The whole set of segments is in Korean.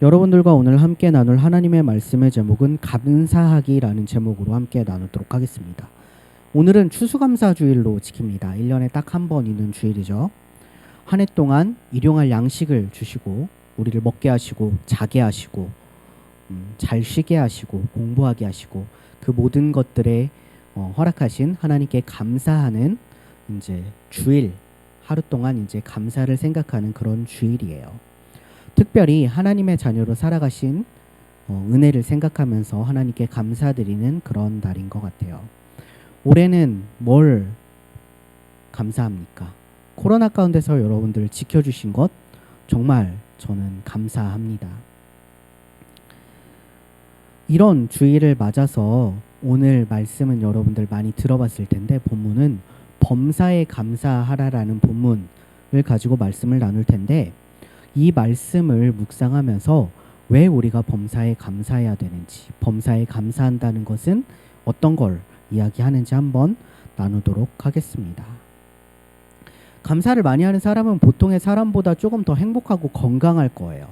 여러분들과 오늘 함께 나눌 하나님의 말씀의 제목은 감사하기라는 제목으로 함께 나누도록 하겠습니다. 오늘은 추수감사주일로 지킵니다. 1년에 딱 한 번 있는 주일이죠. 한 해 동안 일용할 양식을 주시고 우리를 먹게 하시고 자게 하시고 잘 쉬게 하시고 공부하게 하시고 그 모든 것들에 허락하신 하나님께 감사하는 이제 주일, 하루 동안 이제 감사를 생각하는 그런 주일이에요. 특별히 하나님의 자녀로 살아가신 은혜를 생각하면서 하나님께 감사드리는 그런 날인 것 같아요. 올해는 뭘 감사합니까? 코로나 가운데서 여러분들을 지켜주신 것 정말 저는 감사합니다. 이런 주일을 맞아서 오늘 말씀은 여러분들 많이 들어봤을 텐데, 본문은 범사에 감사하라라는 본문을 가지고 말씀을 나눌 텐데, 이 말씀을 묵상하면서 왜 우리가 범사에 감사해야 되는지, 범사에 감사한다는 것은 어떤 걸 이야기하는지 한번 나누도록 하겠습니다. 감사를 많이 하는 사람은 보통의 사람보다 조금 더 행복하고 건강할 거예요.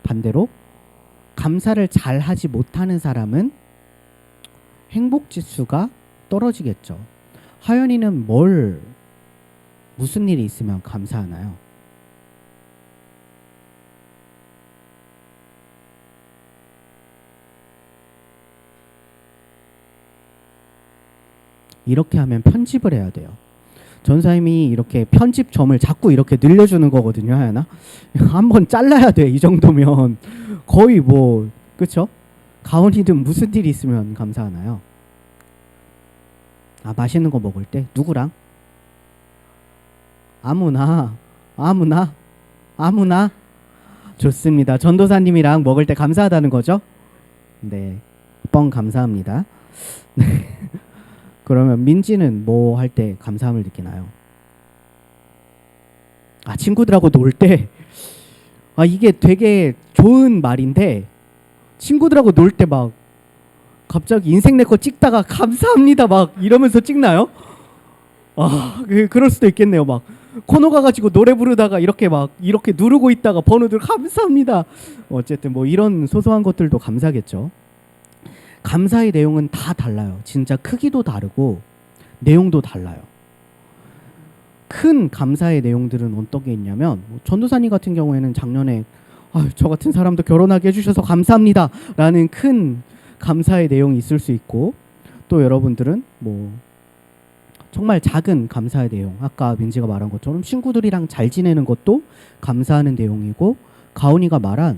반대로 감사를 잘 하지 못하는 사람은 행복지수가 떨어지겠죠. 하연이는 무슨 일이 있으면 감사하나요? 이렇게 하면 편집을 해야 돼요. 전사님이 이렇게 편집점을 자꾸 이렇게 늘려주는 거거든요, 하연아. 한번 잘라야 돼. 이 정도면 거의 그쵸? 가온이든 무슨 일이 있으면 감사하나요? 맛있는 거 먹을 때 누구랑? 아무나. 좋습니다. 전도사님이랑 먹을 때 감사하다는 거죠? 네, 감사합니다. 그러면 민지는 뭐 할 때 감사함을 느끼나요? 친구들하고 놀 때. 이게 되게 좋은 말인데, 친구들하고 놀 때 막 갑자기 인생 내 거 찍다가 감사합니다 막 이러면서 찍나요? 그럴 수도 있겠네요. 막 코너 가가지고 노래 부르다가 이렇게 누르고 있다가 번호들 감사합니다. 어쨌든 이런 소소한 것들도 감사겠죠. 감사의 내용은 다 달라요. 진짜 크기도 다르고 내용도 달라요. 큰 감사의 내용들은 어떤 게 있냐면, 전도사님 같은 경우에는 작년에 저 같은 사람도 결혼하게 해주셔서 감사합니다 라는 큰 감사의 내용이 있을 수 있고, 또 여러분들은 정말 작은 감사의 내용, 아까 민지가 말한 것처럼 친구들이랑 잘 지내는 것도 감사하는 내용이고, 가온이가 말한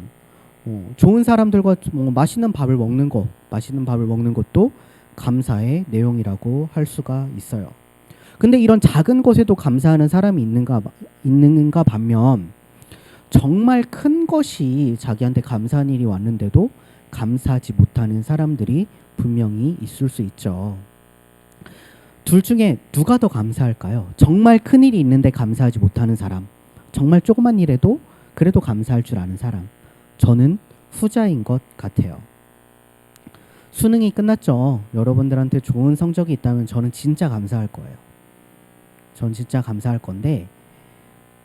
좋은 사람들과 맛있는 밥을 먹는 것도 감사의 내용이라고 할 수가 있어요. 근데 이런 작은 것에도 감사하는 사람이 있는가 반면, 정말 큰 것이 자기한테 감사한 일이 왔는데도 감사하지 못하는 사람들이 분명히 있을 수 있죠. 둘 중에 누가 더 감사할까요? 정말 큰 일이 있는데 감사하지 못하는 사람, 정말 조그만 일에도 그래도 감사할 줄 아는 사람. 저는 후자인 것 같아요. 수능이 끝났죠. 여러분들한테 좋은 성적이 있다면 저는 진짜 감사할 거예요. 전 진짜 감사할 건데,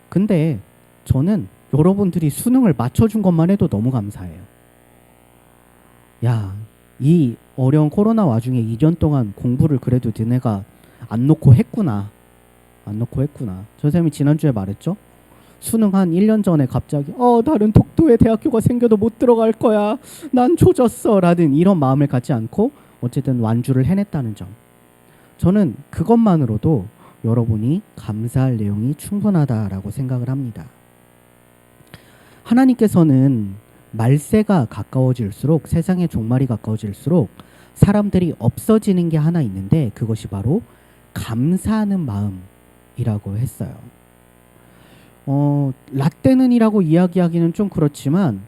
근데 저는 여러분들이 수능을 맞춰준 것만 해도 너무 감사해요. 이 어려운 코로나 와중에 2년 동안 공부를 그래도 너네가 안 놓고 했구나. 선생님이 지난주에 말했죠. 수능 한 1년 전에 갑자기 다른 독도에 대학교가 생겨도 못 들어갈 거야, 난 조졌어 라는 이런 마음을 갖지 않고 어쨌든 완주를 해냈다는 점, 저는 그것만으로도 여러분이 감사할 내용이 충분하다라고 생각을 합니다. 하나님께서는 말세가 가까워질수록, 세상의 종말이 가까워질수록 사람들이 없어지는 게 하나 있는데, 그것이 바로 감사하는 마음이라고 했어요. 라떼는이라고 이야기하기는 좀 그렇지만,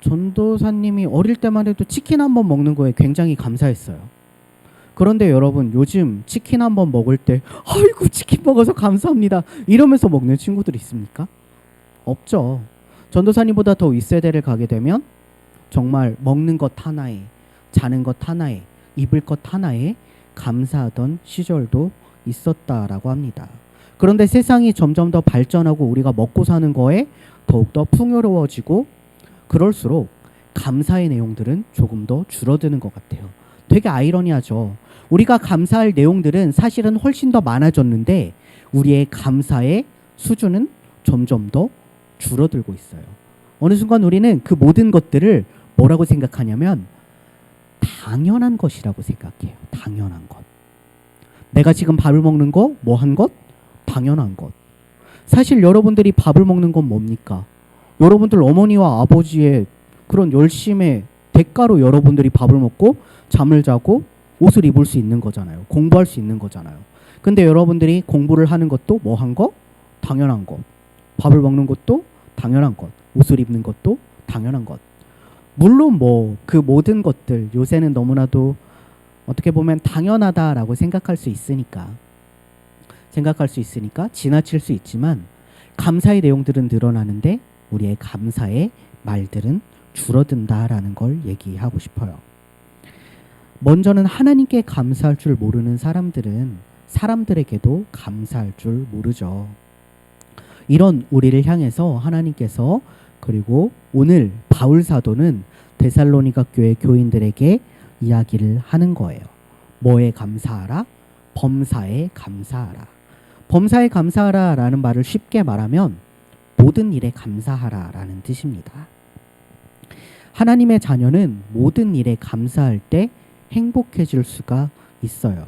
전도사님이 어릴 때만 해도 치킨 한번 먹는 거에 굉장히 감사했어요. 그런데 여러분, 요즘 치킨 한번 먹을 때 아이고 치킨 먹어서 감사합니다 이러면서 먹는 친구들 있습니까? 없죠. 전도사님보다 더 윗세대를 가게 되면 정말 먹는 것 하나에, 자는 것 하나에, 입을 것 하나에 감사하던 시절도 있었다라고 합니다. 그런데 세상이 점점 더 발전하고 우리가 먹고 사는 거에 더욱더 풍요로워지고 그럴수록 감사의 내용들은 조금 더 줄어드는 것 같아요. 되게 아이러니하죠. 우리가 감사할 내용들은 사실은 훨씬 더 많아졌는데 우리의 감사의 수준은 점점 더 줄어들고 있어요. 어느 순간 우리는 그 모든 것들을 뭐라고 생각하냐면 당연한 것이라고 생각해요. 당연한 것. 내가 지금 밥을 먹는 거, 뭐 한 것? 당연한 것. 사실 여러분들이 밥을 먹는 건 뭡니까? 여러분들 어머니와 아버지의 그런 열심의 대가로 여러분들이 밥을 먹고 잠을 자고 옷을 입을 수 있는 거잖아요. 공부할 수 있는 거잖아요. 근데 여러분들이 공부를 하는 것도 뭐 한 거? 당연한 것. 밥을 먹는 것도 당연한 것. 옷을 입는 것도 당연한 것. 물론 뭐 그 모든 것들 요새는 너무나도 어떻게 보면 당연하다라고 생각할 수 있으니까 지나칠 수 있지만 감사의 내용들은 늘어나는데 우리의 감사의 말들은 줄어든다라는 걸 얘기하고 싶어요. 먼저는 하나님께 감사할 줄 모르는 사람들은 사람들에게도 감사할 줄 모르죠. 이런 우리를 향해서 하나님께서 그리고 오늘 바울 사도는 데살로니가 교회 교인들에게 이야기를 하는 거예요. 뭐에 감사하라? 범사에 감사하라. 범사에 감사하라 라는 말을 쉽게 말하면 모든 일에 감사하라 라는 뜻입니다. 하나님의 자녀는 모든 일에 감사할 때 행복해질 수가 있어요.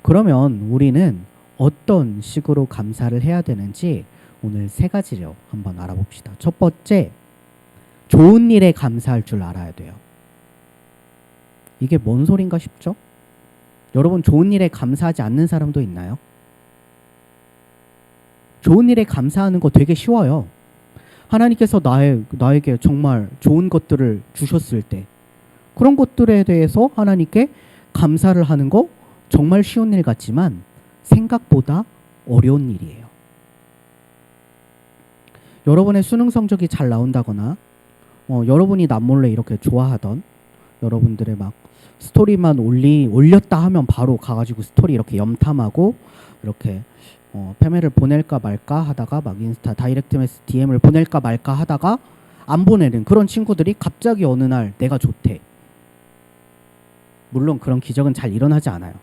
그러면 우리는 어떤 식으로 감사를 해야 되는지 오늘 세 가지로 한번 알아봅시다. 첫 번째, 좋은 일에 감사할 줄 알아야 돼요. 이게 뭔 소린가 싶죠? 여러분 좋은 일에 감사하지 않는 사람도 있나요? 좋은 일에 감사하는 거 되게 쉬워요. 하나님께서 나에게 정말 좋은 것들을 주셨을 때 그런 것들에 대해서 하나님께 감사를 하는 거 정말 쉬운 일 같지만 생각보다 어려운 일이에요. 여러분의 수능 성적이 잘 나온다거나 여러분이 남몰래 이렇게 좋아하던 여러분들의 막 스토리만 올렸다 하면 바로 가가지고 스토리 이렇게 염탐하고 이렇게 패매를 보낼까 말까 하다가 막 인스타 다이렉트 메시지 DM을 보낼까 말까 하다가 안 보내는 그런 친구들이 갑자기 어느 날 내가 좋대. 물론 그런 기적은 잘 일어나지 않아요.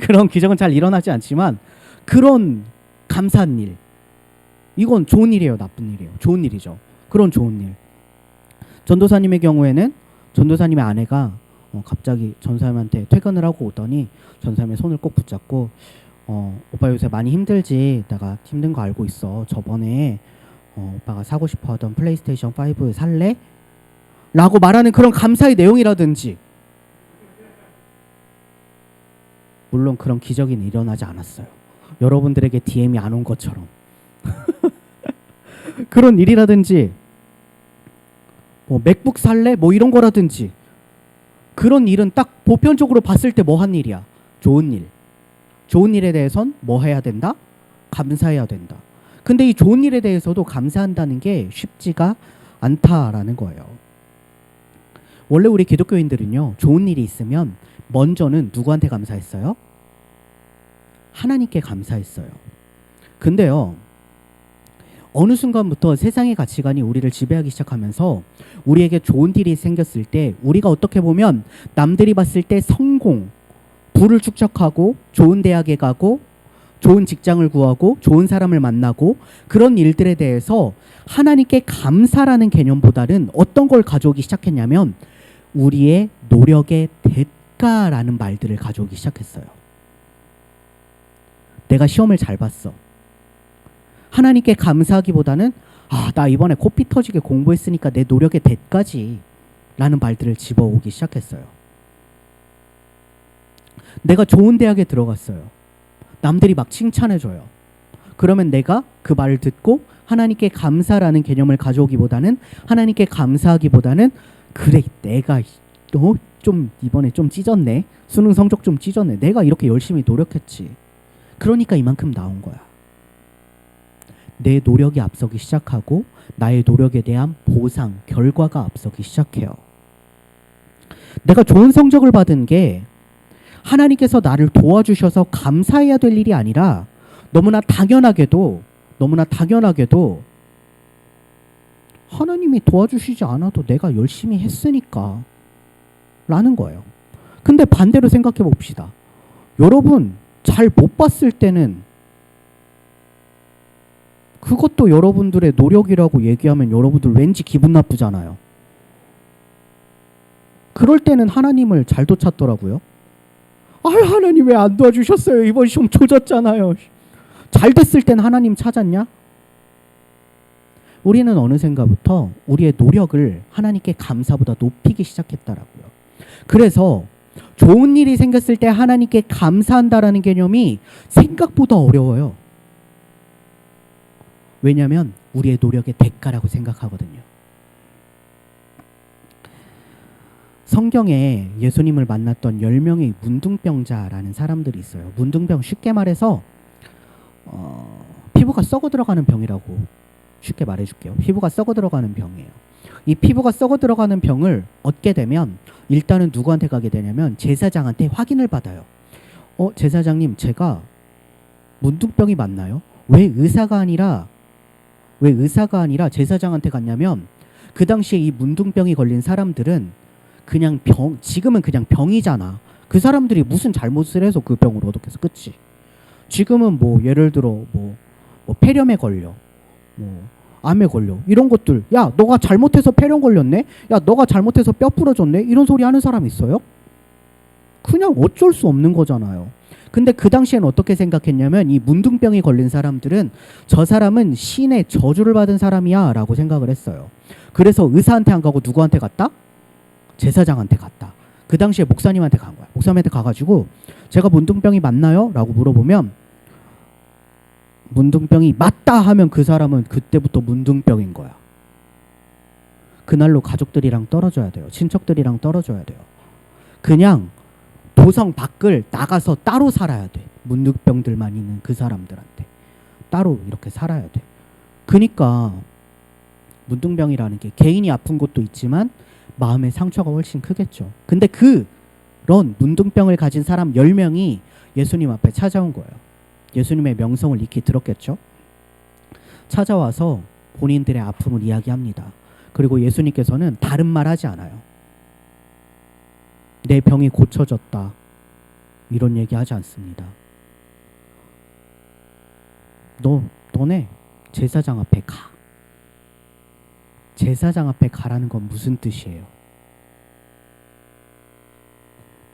그런 기적은 잘 일어나지 않지만 그런 감사한 일, 이건 좋은 일이에요, 나쁜 일이에요? 좋은 일이죠. 그런 좋은 일. 전도사님의 경우에는 전도사님의 아내가 갑자기 전사님한테 퇴근을 하고 오더니 전사님의 손을 꼭 붙잡고 오빠 요새 많이 힘들지? 내가 힘든 거 알고 있어. 저번에 오빠가 사고 싶어 하던 플레이스테이션 5 살래? 라고 말하는 그런 감사의 내용이라든지, 물론 그런 기적은 일어나지 않았어요. 여러분들에게 DM이 안 온 것처럼 그런 일이라든지 뭐 맥북 살래? 뭐 이런 거라든지 그런 일은 딱 보편적으로 봤을 때 뭐 한 일이야? 좋은 일. 좋은 일에 대해선 뭐 해야 된다? 감사해야 된다. 근데 이 좋은 일에 대해서도 감사한다는 게 쉽지가 않다라는 거예요. 원래 우리 기독교인들은요, 좋은 일이 있으면 먼저는 누구한테 감사했어요? 하나님께 감사했어요. 근데요, 어느 순간부터 세상의 가치관이 우리를 지배하기 시작하면서 우리에게 좋은 일이 생겼을 때 우리가 어떻게 보면 남들이 봤을 때 성공, 부를 축적하고 좋은 대학에 가고 좋은 직장을 구하고 좋은 사람을 만나고 그런 일들에 대해서 하나님께 감사라는 개념보다는 어떤 걸 가져오기 시작했냐면 우리의 노력의 대가라는 말들을 가져오기 시작했어요. 내가 시험을 잘 봤어. 하나님께 감사하기보다는 나 이번에 코피 터지게 공부했으니까 내 노력의 대가지 라는 말들을 집어오기 시작했어요. 내가 좋은 대학에 들어갔어요. 남들이 막 칭찬해줘요. 그러면 내가 그 말을 듣고 하나님께 감사라는 개념을 가져오기보다는 하나님께 감사하기보다는 그래 내가 좀 이번에 좀 찢었네. 수능 성적 좀 찢었네. 내가 이렇게 열심히 노력했지. 그러니까 이만큼 나온 거야. 내 노력이 앞서기 시작하고 나의 노력에 대한 보상, 결과가 앞서기 시작해요. 내가 좋은 성적을 받은 게 하나님께서 나를 도와주셔서 감사해야 될 일이 아니라 너무나 당연하게도 하나님이 도와주시지 않아도 내가 열심히 했으니까 라는 거예요. 근데 반대로 생각해 봅시다. 여러분 잘 못 봤을 때는 그것도 여러분들의 노력이라고 얘기하면 여러분들 왠지 기분 나쁘잖아요. 그럴 때는 하나님을 잘도 찾더라고요. 아, 하나님 왜 안 도와주셨어요? 이번 시험 조졌잖아요. 잘 됐을 땐 하나님 찾았냐? 우리는 어느샌가부터 우리의 노력을 하나님께 감사보다 높이기 시작했다라고요. 그래서 좋은 일이 생겼을 때 하나님께 감사한다라는 개념이 생각보다 어려워요. 왜냐하면 우리의 노력의 대가라고 생각하거든요. 성경에 예수님을 만났던 10명의 문둥병자라는 사람들이 있어요. 문둥병 쉽게 말해서 피부가 썩어 들어가는 병이라고 쉽게 말해줄게요. 피부가 썩어 들어가는 병이에요. 이 피부가 썩어 들어가는 병을 얻게 되면 일단은 누구한테 가게 되냐면 제사장한테 확인을 받아요. 제사장님, 제가 문둥병이 맞나요? 왜 의사가 아니라 제사장한테 갔냐면 그 당시에 이 문둥병이 걸린 사람들은 그냥 지금은 그냥 병이잖아. 그 사람들이 무슨 잘못을 해서 그 병을 얻었겠어, 그치? 지금은 뭐 예를 들어 뭐 폐렴에 걸려, 뭐 암에 걸려, 이런 것들. 야, 너가 잘못해서 폐렴 걸렸네? 야, 너가 잘못해서 뼈 부러졌네? 이런 소리 하는 사람 있어요? 그냥 어쩔 수 없는 거잖아요. 근데 그 당시에는 어떻게 생각했냐면 이 문둥병이 걸린 사람들은 저 사람은 신의 저주를 받은 사람이야 라고 생각을 했어요. 그래서 의사한테 안 가고 누구한테 갔다? 제사장한테 갔다. 그 당시에 목사님한테 간 거야. 목사님한테 가가지고 제가 문둥병이 맞나요? 라고 물어보면 문둥병이 맞다 하면 그 사람은 그때부터 문둥병인 거야. 그날로 가족들이랑 떨어져야 돼요. 친척들이랑 떨어져야 돼요. 그냥 도성 밖을 나가서 따로 살아야 돼. 문둥병들만 있는 그 사람들한테 따로 이렇게 살아야 돼. 그러니까 문둥병이라는 게 개인이 아픈 것도 있지만 마음의 상처가 훨씬 크겠죠. 근데 그런 문둥병을 가진 사람 10명이 예수님 앞에 찾아온 거예요. 예수님의 명성을 익히 들었겠죠. 찾아와서 본인들의 아픔을 이야기합니다. 그리고 예수님께서는 다른 말 하지 않아요. 내 병이 고쳐졌다, 이런 얘기 하지 않습니다. 너네 제사장 앞에 가. 제사장 앞에 가라는 건 무슨 뜻이에요?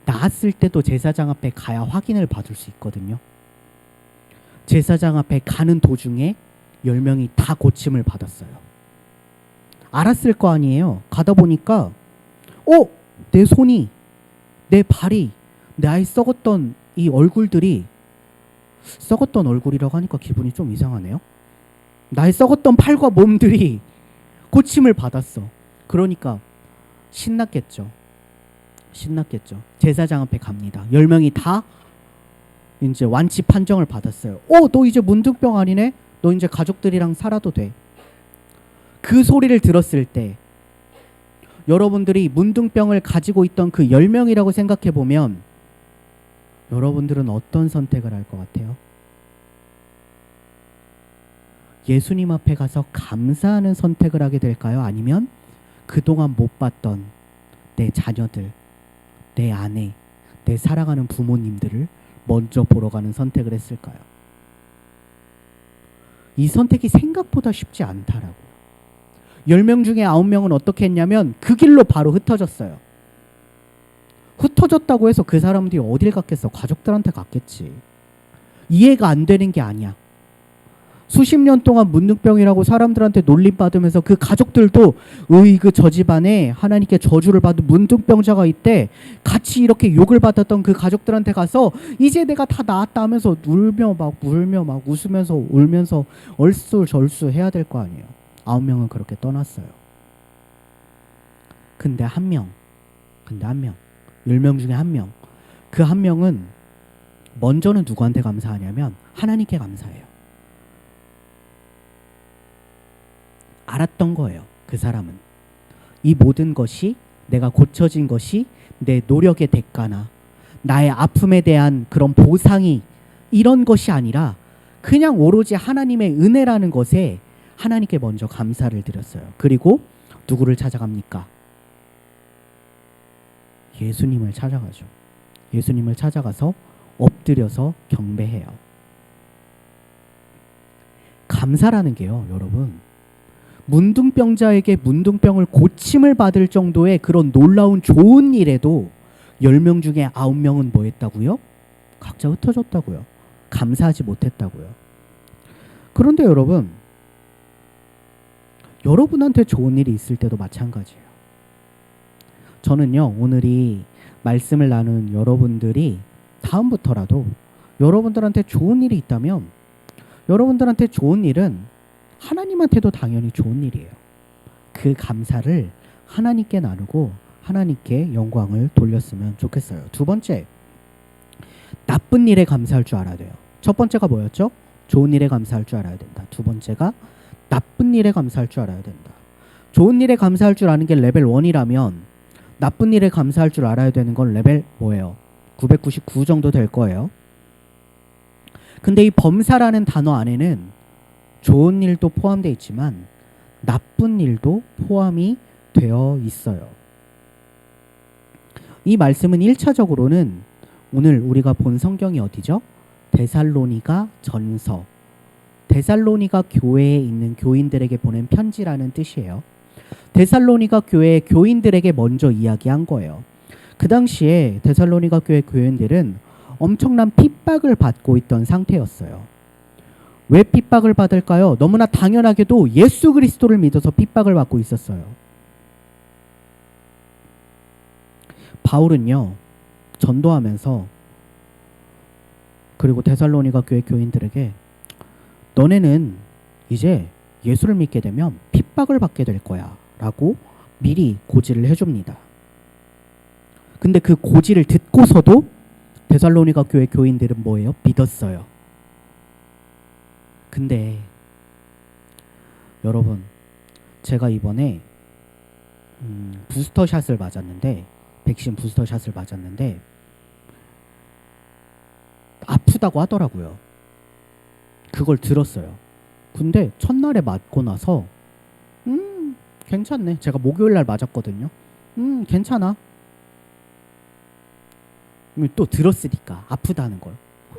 나았을 때도 제사장 앞에 가야 확인을 받을 수 있거든요. 제사장 앞에 가는 도중에 10명이 다 고침을 받았어요. 알았을 거 아니에요. 가다 보니까 내 손이, 내 발이, 나의 썩었던 이 얼굴들이, 썩었던 얼굴이라고 하니까 기분이 좀 이상하네요. 나의 썩었던 팔과 몸들이 고침을 받았어. 그러니까 신났겠죠. 제사장 앞에 갑니다. 10명이 다 이제 완치 판정을 받았어요. 너 이제 문둥병 아니네? 너 이제 가족들이랑 살아도 돼. 그 소리를 들었을 때 여러분들이 문둥병을 가지고 있던 그 10명이라고 생각해 보면 여러분들은 어떤 선택을 할 것 같아요? 예수님 앞에 가서 감사하는 선택을 하게 될까요? 아니면 그동안 못 봤던 내 자녀들, 내 아내, 내 사랑하는 부모님들을 먼저 보러 가는 선택을 했을까요? 이 선택이 생각보다 쉽지 않다라고요. 10명 중에 9명은 어떻게 했냐면 그 길로 바로 흩어졌어요. 흩어졌다고 해서 그 사람들이 어딜 갔겠어? 가족들한테 갔겠지. 이해가 안 되는 게 아니야. 수십 년 동안 문둥병이라고 사람들한테 놀림받으면서 그 가족들도 저 집안에 하나님께 저주를 받은 문둥병자가 있대. 같이 이렇게 욕을 받았던 그 가족들한테 가서 이제 내가 다 나았다 하면서 울며 막 웃으면서 울면서 얼쑤절쑤 해야 될 거 아니에요. 9명은 그렇게 떠났어요. 근데 한 명, 10명 중에 한 명, 그 한 명은 먼저는 누구한테 감사하냐면 하나님께 감사해요. 알았던 거예요. 그 사람은 이 모든 것이, 내가 고쳐진 것이 내 노력의 대가나 나의 아픔에 대한 그런 보상이 이런 것이 아니라 그냥 오로지 하나님의 은혜라는 것에 하나님께 먼저 감사를 드렸어요. 그리고 누구를 찾아갑니까? 예수님을 찾아가죠. 예수님을 찾아가서 엎드려서 경배해요. 감사라는 게요, 여러분, 문둥병자에게 문둥병을 고침을 받을 정도의 그런 놀라운 좋은 일에도 10명 중에 9명은 뭐 했다고요? 각자 흩어졌다고요. 감사하지 못했다고요. 그런데 여러분, 여러분한테 좋은 일이 있을 때도 마찬가지예요. 저는요, 오늘 말씀을 나눈 여러분들이 다음부터라도 여러분들한테 좋은 일이 있다면 여러분들한테 좋은 일은 하나님한테도 당연히 좋은 일이에요. 그 감사를 하나님께 나누고 하나님께 영광을 돌렸으면 좋겠어요. 두 번째, 나쁜 일에 감사할 줄 알아야 돼요. 첫 번째가 뭐였죠? 좋은 일에 감사할 줄 알아야 된다. 두 번째가 나쁜 일에 감사할 줄 알아야 된다. 좋은 일에 감사할 줄 아는 게 레벨 1이라면 나쁜 일에 감사할 줄 알아야 되는 건 레벨 뭐예요? 999 정도 될 거예요. 근데 이 범사라는 단어 안에는 좋은 일도 포함되어 있지만 나쁜 일도 포함이 되어 있어요. 이 말씀은 1차적으로는 오늘 우리가 본 성경이 어디죠? 데살로니가 전서, 데살로니가 교회에 있는 교인들에게 보낸 편지라는 뜻이에요. 데살로니가 교회의 교인들에게 먼저 이야기한 거예요. 그 당시에 데살로니가 교회 교인들은 엄청난 핍박을 받고 있던 상태였어요. 왜 핍박을 받을까요? 너무나 당연하게도 예수 그리스도를 믿어서 핍박을 받고 있었어요. 바울은요, 전도하면서 그리고 데살로니가 교회 교인들에게 너네는 이제 예수를 믿게 되면 핍박을 받게 될 거야 라고 미리 고지를 해줍니다. 근데 그 고지를 듣고서도 데살로니가 교회 교인들은 뭐예요? 믿었어요. 근데 여러분, 제가 이번에 부스터샷을 맞았는데, 백신 부스터샷을 맞았는데 아프다고 하더라고요. 그걸 들었어요. 근데 첫날에 맞고 나서 괜찮네. 제가 목요일날 맞았거든요. 괜찮아. 또 들었으니까 아프다는 걸.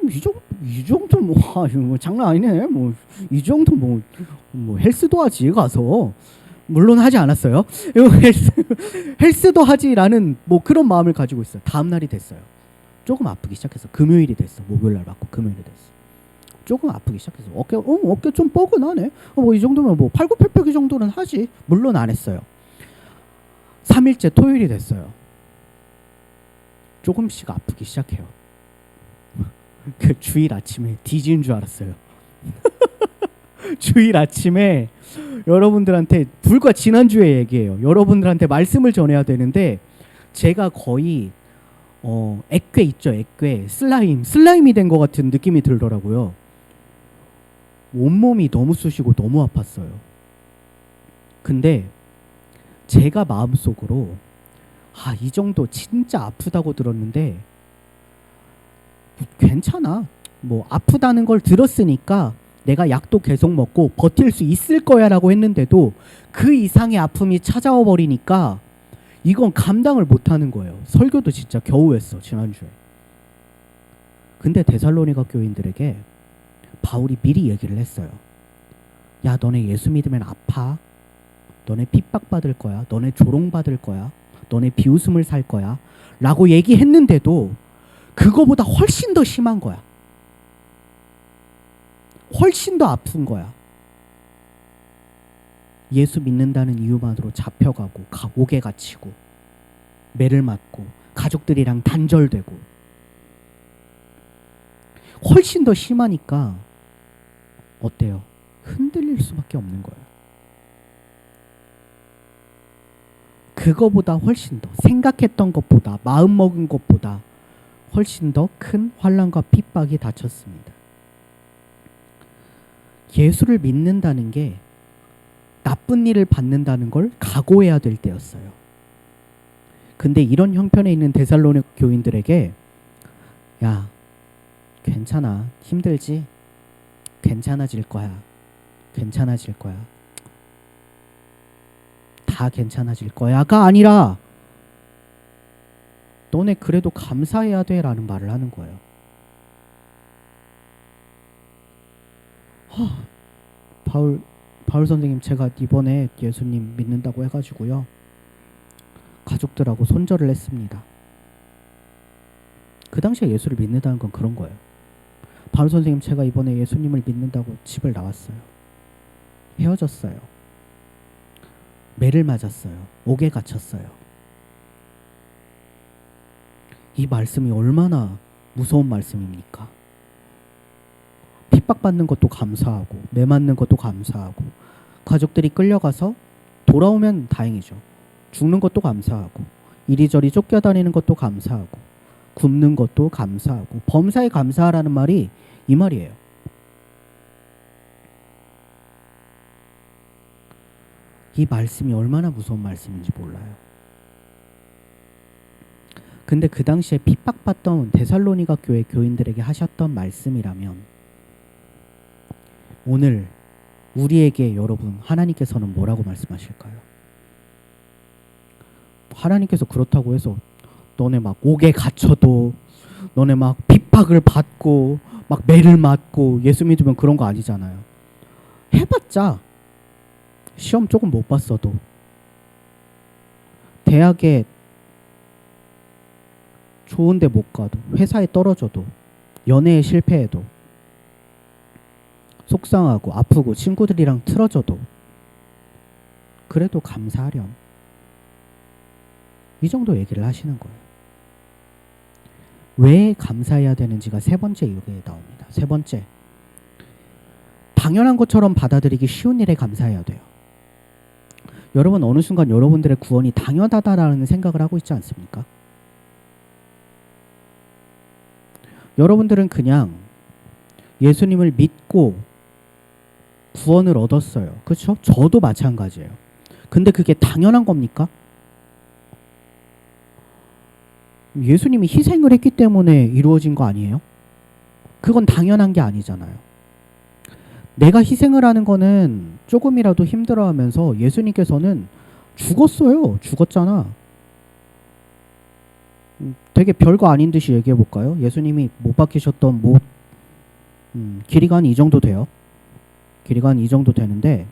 이 정도 뭐 장난 아니네. 뭐 이 정도 뭐 헬스도 하지 가서. 물론 하지 않았어요. 헬스도 하지라는 뭐 그런 마음을 가지고 있어요. 다음 날이 됐어요. 조금 아프기 시작해서 금요일이 됐어. 목요일날 맞고 금요일이 됐어. 조금 아프기 시작해서 어깨 좀 뻐근하네. 뭐 이 정도면 뭐 팔굽혀펴기 정도는 하지. 물론 안 했어요. 3일째 토요일이 됐어요. 조금씩 아프기 시작해요. 그 주일 아침에 뒤지는 줄 알았어요. 주일 아침에 여러분들한테 불과 지난주에 얘기해요. 여러분들한테 말씀을 전해야 되는데 제가 거의 액괴 있죠. 액괴 슬라임이 된 것 같은 느낌이 들더라고요. 온몸이 너무 쑤시고 너무 아팠어요. 근데 제가 마음속으로 이 정도 진짜 아프다고 들었는데 괜찮아. 뭐 아프다는 걸 들었으니까 내가 약도 계속 먹고 버틸 수 있을 거야 라고 했는데도 그 이상의 아픔이 찾아와 버리니까 이건 감당을 못하는 거예요. 설교도 진짜 겨우 했어, 지난주에. 근데 데살로니가 교인들에게 바울이 미리 얘기를 했어요. 야, 너네 예수 믿으면 아파. 너네 핍박받을 거야. 너네 조롱받을 거야. 너네 비웃음을 살 거야 라고 얘기했는데도 그거보다 훨씬 더 심한 거야. 훨씬 더 아픈 거야. 예수 믿는다는 이유만으로 잡혀가고 옥에 갇히고 매를 맞고 가족들이랑 단절되고 훨씬 더 심하니까 어때요? 흔들릴 수밖에 없는 거예요. 그거보다 훨씬 더 생각했던 것보다 마음먹은 것보다 훨씬 더 큰 환난과 핍박이 닥쳤습니다. 예수를 믿는다는 게 나쁜 일을 받는다는 걸 각오해야 될 때였어요. 근데 이런 형편에 있는 데살로니가 교인들에게 야, 괜찮아. 힘들지? 괜찮아질 거야. 괜찮아질 거야. 다 괜찮아질 거야가 아니라 너네 그래도 감사해야 돼 라는 말을 하는 거예요. 바울 선생님, 제가 이번에 예수님 믿는다고 해가지고요, 가족들하고 손절을 했습니다. 그 당시에 예수를 믿는다는 건 그런 거예요. 바울 선생님, 제가 이번에 예수님을 믿는다고 집을 나왔어요. 헤어졌어요. 매를 맞았어요. 옥에 갇혔어요. 이 말씀이 얼마나 무서운 말씀입니까? 핍박받는 것도 감사하고 매 맞는 것도 감사하고 가족들이 끌려가서 돌아오면 다행이죠. 죽는 것도 감사하고 이리저리 쫓겨다니는 것도 감사하고 굶는 것도 감사하고 범사에 감사하라는 말이 이 말이에요. 이 말씀이 얼마나 무서운 말씀인지 몰라요. 근데 그 당시에 핍박받던 데살로니가 교회 교인들에게 하셨던 말씀이라면 오늘 우리에게 여러분 하나님께서는 뭐라고 말씀하실까요? 하나님께서 그렇다고 해서 너네 막 옥에 갇혀도 너네 막 핍박을 받고 막 매를 맞고 예수 믿으면 그런 거 아니잖아요. 해봤자 시험 조금 못 봤어도 대학에 좋은데 못 가도 회사에 떨어져도 연애에 실패해도 속상하고 아프고 친구들이랑 틀어져도 그래도 감사하렴. 이 정도 얘기를 하시는 거예요. 왜 감사해야 되는지가 세 번째 이유에 나옵니다. 세 번째, 당연한 것처럼 받아들이기 쉬운 일에 감사해야 돼요. 여러분 어느 순간 여러분들의 구원이 당연하다라는 생각을 하고 있지 않습니까? 여러분들은 그냥 예수님을 믿고 구원을 얻었어요. 그렇죠? 저도 마찬가지예요. 근데 그게 당연한 겁니까? 예수님이 희생을 했기 때문에 이루어진 거 아니에요? 그건 당연한 게 아니잖아요. 내가 희생을 하는 거는 조금이라도 힘들어하면서 예수님께서는 죽었어요. 죽었잖아. 되게 별거 아닌 듯이 얘기해 볼까요? 예수님이 못 박히셨던 못 길이가 한 이 정도 돼요. 길이가 한 이 정도 되는데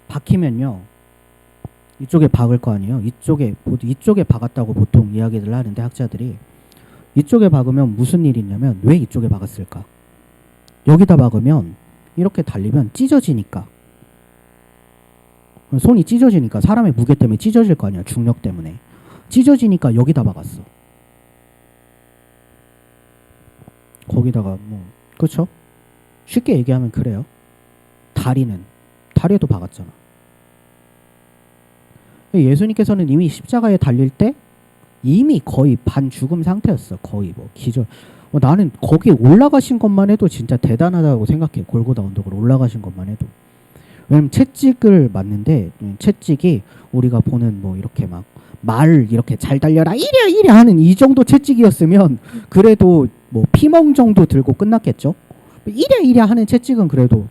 박히면요 이쪽에 박을 거 아니에요. 이쪽에 박았다고 보통 이야기를 하는데 학자들이 이쪽에 박으면 무슨 일이 있냐면 왜 이쪽에 박았을까? 여기다 박으면 이렇게 달리면 찢어지니까 손이 찢어지니까 사람의 무게 때문에 찢어질 거 아니야. 중력 때문에 찢어지니까 여기다 박았어. 거기다가 뭐 그렇죠? 쉽게 얘기하면 그래요. 다리에도 박았잖아. 예수님께서는 이미 십자가에 달릴 때 이미 거의 반 죽음 상태였어. 거의 뭐 기절. 나는 거기에 올라가신 것만 해도 진짜 대단하다고 생각해. 골고다 언덕으로 올라가신 것만 해도. 왜냐면 채찍을 맞는데 채찍이 우리가 보는 뭐 이렇게 막 말 이렇게 잘 달려라 이래 하는 이 정도 채찍이었으면 그래도 뭐 피멍 정도 들고 끝났겠죠. 이래 하는 채찍은 그래도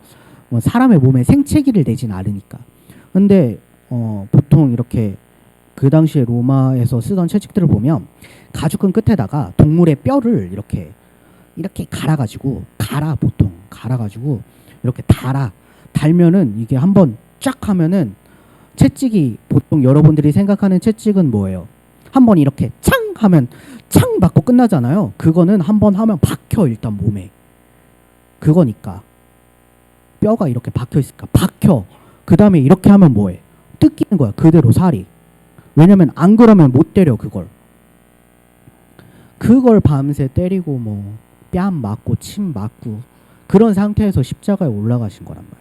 뭐 사람의 몸에 생채기를 내진 않으니까. 근데 보통 이렇게 그 당시에 로마에서 쓰던 채찍들을 보면 가죽끈 끝에다가 동물의 뼈를 이렇게 갈아가지고 보통 갈아가지고 이렇게 달면은 이게 한번 쫙 하면은 채찍이 보통 여러분들이 생각하는 채찍은 뭐예요? 한번 이렇게 창 하면 창 맞고 끝나잖아요. 그거는 한번 하면 박혀 일단 몸에. 그거니까 뼈가 이렇게 박혀 있으니까 박혀. 그 다음에 이렇게 하면 뭐해? 뜯기는 거야. 그대로 살이. 왜냐면 안 그러면 못 때려 그걸 밤새 때리고 뭐 뺨 맞고 침 맞고 그런 상태에서 십자가에 올라가신 거란 말이에요.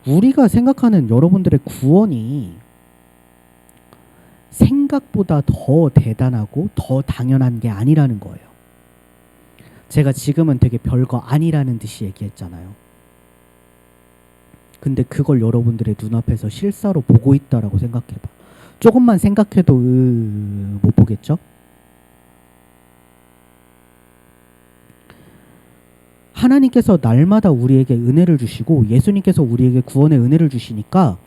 우리가 생각하는 여러분들의 구원이 생각보다 더 대단하고 더 당연한 게 아니라는 거예요. 제가 지금은 되게 별거 아니라는 듯이 얘기했잖아요. 근데 그걸 여러분들의 눈앞에서 실사로 보고 있다라고 생각해봐. 조금만 생각해도 못 보겠죠? 하나님께서 날마다 우리에게 은혜를 주시고 예수님께서 우리에게 구원의 은혜를 주시니까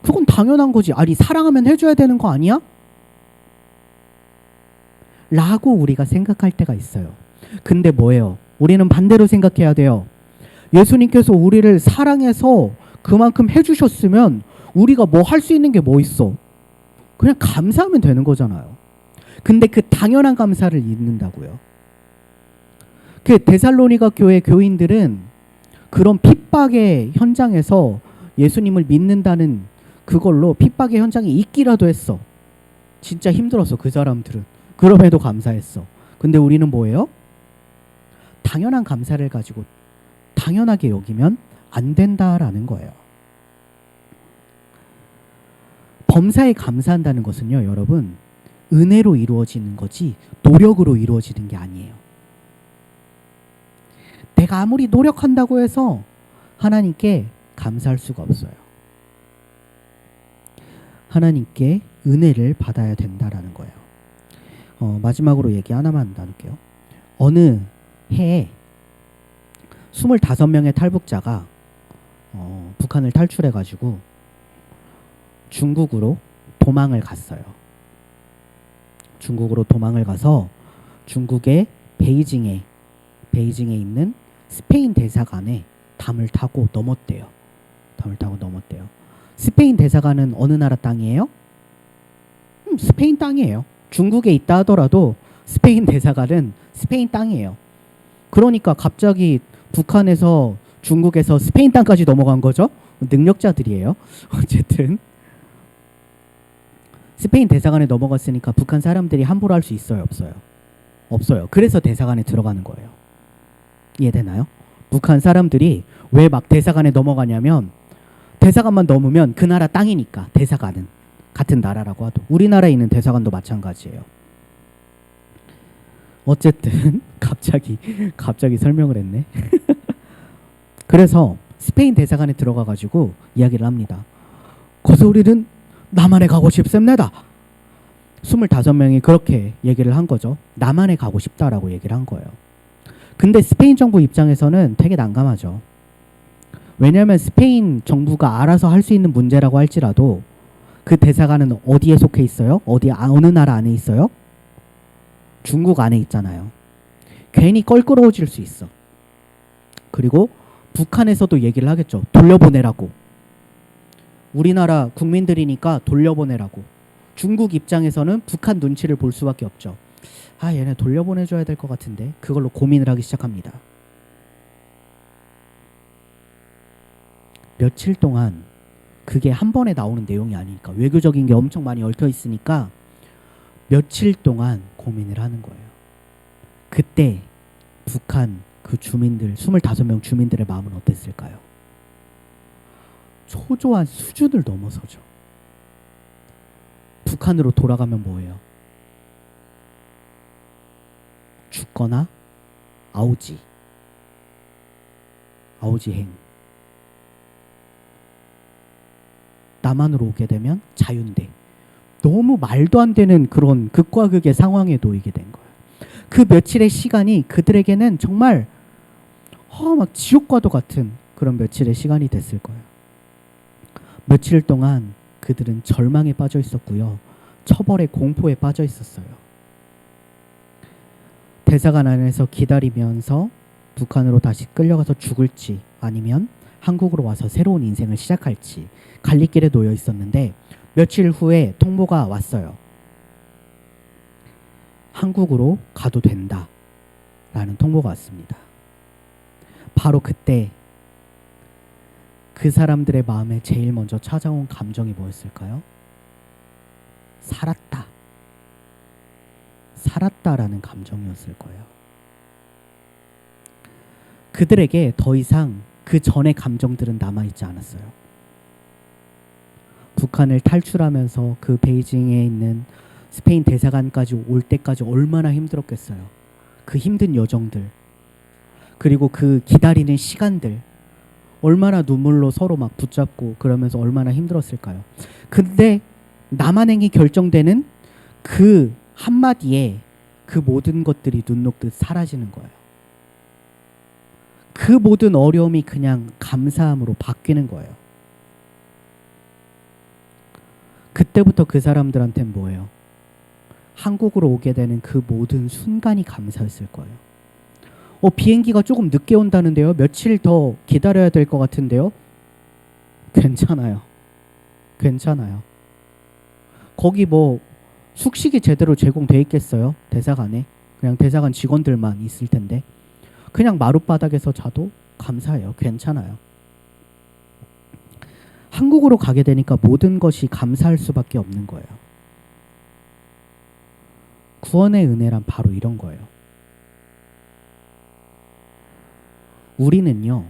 그건 당연한 거지. 아니 사랑하면 해줘야 되는 거 아니야? 라고 우리가 생각할 때가 있어요. 근데 뭐예요? 우리는 반대로 생각해야 돼요. 예수님께서 우리를 사랑해서 그만큼 해주셨으면 우리가 뭐 할 수 있는 게 뭐 있어? 그냥 감사하면 되는 거잖아요. 근데 그 당연한 감사를 잊는다고요. 그 데살로니가 교회 교인들은 그런 핍박의 현장에서 예수님을 믿는다는 그걸로 핍박의 현장에 있기라도 했어. 진짜 힘들었어 그 사람들은. 그럼에도 감사했어. 근데 우리는 뭐예요? 당연한 감사를 가지고 당연하게 여기면 안 된다라는 거예요. 범사에 감사한다는 것은요, 여러분, 은혜로 이루어지는 거지 노력으로 이루어지는 게 아니에요. 내가 아무리 노력한다고 해서 하나님께 감사할 수가 없어요. 하나님께 은혜를 받아야 된다라는 거예요. 마지막으로 얘기 하나만 나눌게요. 어느 해에 25명의 탈북자가 북한을 탈출해가지고 중국으로 도망을 갔어요. 중국으로 도망을 가서 중국의 베이징에 있는 스페인 대사관에 담을 타고 넘었대요. 스페인 대사관은 어느 나라 땅이에요? 스페인 땅이에요. 중국에 있다 하더라도 스페인 대사관은 스페인 땅이에요. 그러니까 갑자기 북한에서 중국에서 스페인 땅까지 넘어간 거죠. 능력자들이에요. 어쨌든 스페인 대사관에 넘어갔으니까 북한 사람들이 함부로 할 수 있어요? 없어요? 없어요. 그래서 대사관에 들어가는 거예요. 이해되나요? 북한 사람들이 왜 막 대사관에 넘어가냐면 대사관만 넘으면 그 나라 땅이니까. 대사관은 같은 나라라고 하도. 우리나라에 있는 대사관도 마찬가지예요. 어쨌든 갑자기 설명을 했네. 그래서 스페인 대사관에 들어가가지고 이야기를 합니다. 거기서 우리는 남한에 가고 싶습니다. 25명이 그렇게 얘기를 한 거죠. 남한에 가고 싶다라고 얘기를 한 거예요. 근데 스페인 정부 입장에서는 되게 난감하죠. 왜냐하면 스페인 정부가 알아서 할 수 있는 문제라고 할지라도 그 대사관은 어디에 속해 있어요? 어느 나라 안에 있어요? 중국 안에 있잖아요. 괜히 껄끄러워질 수 있어. 그리고 북한에서도 얘기를 하겠죠. 돌려보내라고. 우리나라 국민들이니까 돌려보내라고. 중국 입장에서는 북한 눈치를 볼 수밖에 없죠. 아, 얘네 돌려보내줘야 될 것 같은데. 그걸로 고민을 하기 시작합니다. 며칠 동안 그게 한 번에 나오는 내용이 아니니까 외교적인 게 엄청 많이 얽혀 있으니까 며칠 동안 고민을 하는 거예요. 그때 북한 그 주민들 25명 주민들의 마음은 어땠을까요? 초조한 수준을 넘어서죠. 북한으로 돌아가면 뭐예요? 죽거나 아오지행. 남한으로 오게 되면 자윤대. 너무 말도 안 되는 그런 극과 극의 상황에 놓이게 된 거예요. 그 며칠의 시간이 그들에게는 정말 막 지옥과도 같은 그런 며칠의 시간이 됐을 거예요. 며칠 동안 그들은 절망에 빠져 있었고요. 처벌의 공포에 빠져 있었어요. 대사관 안에서 기다리면서 북한으로 다시 끌려가서 죽을지 아니면 한국으로 와서 새로운 인생을 시작할지 갈림길에 놓여 있었는데 며칠 후에 통보가 왔어요. 한국으로 가도 된다 라는 통보가 왔습니다. 바로 그때 그 사람들의 마음에 제일 먼저 찾아온 감정이 뭐였을까요? 살았다라는 감정이었을 거예요. 그들에게 더 이상 그 전의 감정들은 남아있지 않았어요. 북한을 탈출하면서 그 베이징에 있는 스페인 대사관까지 올 때까지 얼마나 힘들었겠어요. 그 힘든 여정들, 그리고 그 기다리는 시간들, 얼마나 눈물로 서로 막 붙잡고 그러면서 얼마나 힘들었을까요. 근데 남한행이 결정되는 그 한마디에 그 모든 것들이 눈 녹듯 사라지는 거예요. 그 모든 어려움이 그냥 감사함으로 바뀌는 거예요. 그때부터 그 사람들한테는 뭐예요? 한국으로 오게 되는 그 모든 순간이 감사했을 거예요. 비행기가 조금 늦게 온다는데요. 며칠 더 기다려야 될 것 같은데요. 괜찮아요. 괜찮아요. 거기 뭐 숙식이 제대로 제공돼 있겠어요? 대사관에. 그냥 대사관 직원들만 있을 텐데. 그냥 마룻바닥에서 자도 감사해요. 괜찮아요. 한국으로 가게 되니까 모든 것이 감사할 수밖에 없는 거예요. 구원의 은혜란 바로 이런 거예요. 우리는요,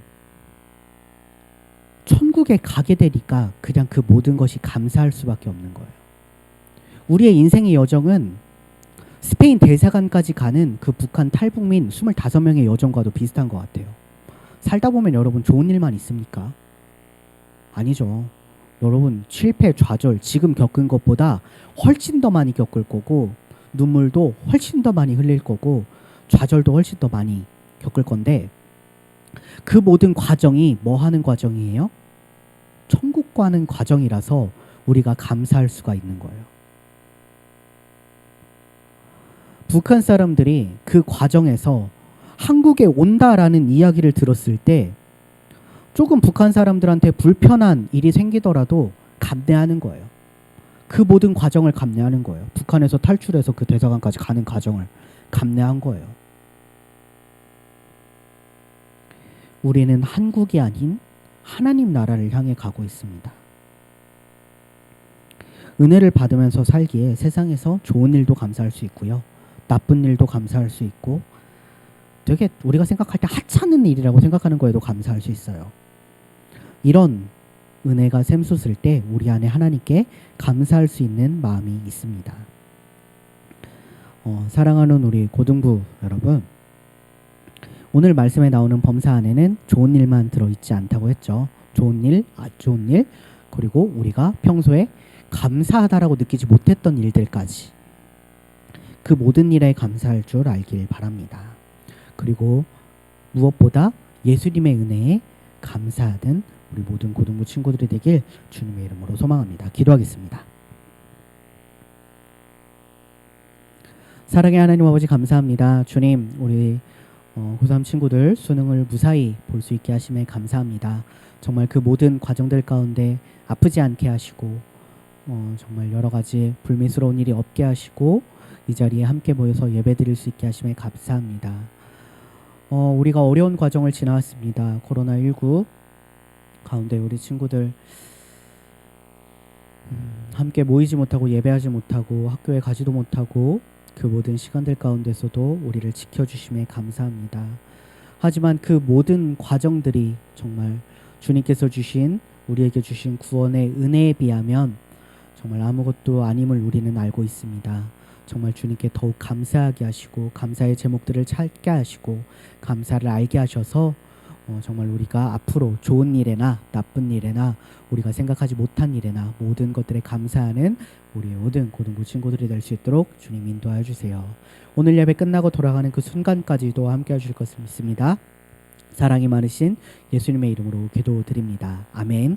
천국에 가게 되니까 그냥 그 모든 것이 감사할 수밖에 없는 거예요. 우리의 인생의 여정은 스페인 대사관까지 가는 그 북한 탈북민 25명의 여정과도 비슷한 것 같아요. 살다 보면 여러분 좋은 일만 있습니까? 아니죠. 여러분 실패, 좌절, 지금 겪은 것보다 훨씬 더 많이 겪을 거고, 눈물도 훨씬 더 많이 흘릴 거고, 좌절도 훨씬 더 많이 겪을 건데, 그 모든 과정이 뭐 하는 과정이에요? 천국 가는 과정이라서 우리가 감사할 수가 있는 거예요. 북한 사람들이 그 과정에서 한국에 온다라는 이야기를 들었을 때 조금 북한 사람들한테 불편한 일이 생기더라도 감내하는 거예요. 그 모든 과정을 감내하는 거예요. 북한에서 탈출해서 그 대사관까지 가는 과정을 감내한 거예요. 우리는 한국이 아닌 하나님 나라를 향해 가고 있습니다. 은혜를 받으면서 살기에 세상에서 좋은 일도 감사할 수 있고요. 나쁜 일도 감사할 수 있고, 되게 우리가 생각할 때 하찮은 일이라고 생각하는 거에도 감사할 수 있어요. 이런 은혜가 샘솟을 때 우리 안에 하나님께 감사할 수 있는 마음이 있습니다. 사랑하는 우리 고등부 여러분, 오늘 말씀에 나오는 범사 안에는 좋은 일만 들어있지 않다고 했죠. 좋은 일, 안 좋은 일, 그리고 우리가 평소에 감사하다라고 느끼지 못했던 일들까지, 그 모든 일에 감사할 줄 알길 바랍니다. 그리고 무엇보다 예수님의 은혜에 감사하는 우리 모든 고등부 친구들이 되길 주님의 이름으로 소망합니다. 기도하겠습니다. 사랑의 하나님 아버지, 감사합니다. 주님, 우리 고3 친구들 수능을 무사히 볼 수 있게 하심에 감사합니다. 정말 그 모든 과정들 가운데 아프지 않게 하시고, 정말 여러 가지 불미스러운 일이 없게 하시고, 이 자리에 함께 모여서 예배 드릴 수 있게 하심에 감사합니다. 우리가 어려운 과정을 지나왔습니다. 코로나19 가운데 우리 친구들 함께 모이지 못하고 예배하지 못하고 학교에 가지도 못하고 그 모든 시간들 가운데서도 우리를 지켜주심에 감사합니다. 하지만 그 모든 과정들이 정말 주님께서 주신, 우리에게 주신 구원의 은혜에 비하면 정말 아무것도 아님을 우리는 알고 있습니다. 정말 주님께 더욱 감사하게 하시고, 감사의 제목들을 찾게 하시고, 감사를 알게 하셔서 정말 우리가 앞으로 좋은 일에나 나쁜 일에나 우리가 생각하지 못한 일에나 모든 것들에 감사하는 우리 모든 고등부 친구들이 될 수 있도록 주님 인도하여 주세요. 오늘 예배 끝나고 돌아가는 그 순간까지도 함께 해주실 것을 믿습니다. 사랑이 많으신 예수님의 이름으로 기도드립니다. 아멘.